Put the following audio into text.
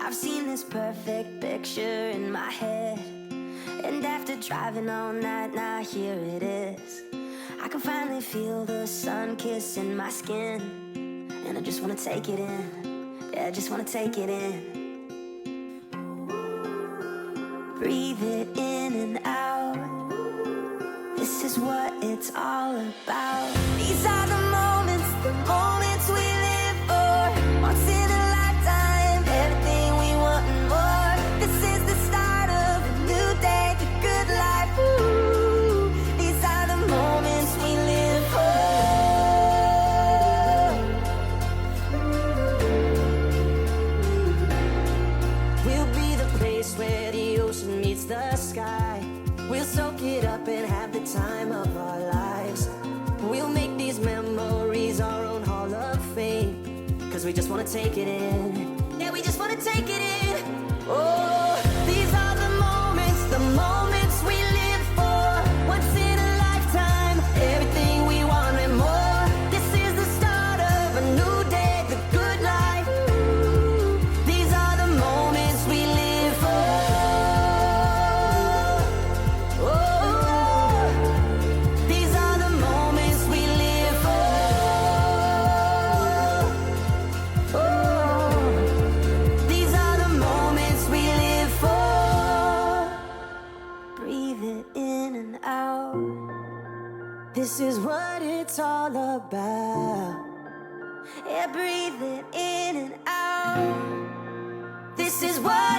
I've seen this perfect picture in my head, and after driving all night, now here it is. I can finally feel the sun kissing my skin, and I just wanna take it in. Yeah, I just wanna take it in. Breathe it in and out. This is what it's all about. These are the moments we live for. Once in a lifetime, everything we want and more. This is the start of a new day, the good life. Ooh, these are the moments we live for. We'll be the place where the ocean meets the sky. We'll soak it up and have the time of our lives. We'll make these memories our own Hall of Fame, 'cause we just wanna take it in. Yeah, we just wanna take it in. Oh, these are the moments we live for. Once in a lifetime, everything we want and more. This is the start of a new day, the good life. Ooh, these are the moments we live for. Oh, these are the moments we live for. Oh, these are the moments we live for. Breathe it in and out. This is what it's all about. Yeah, breathe it in and out. This is what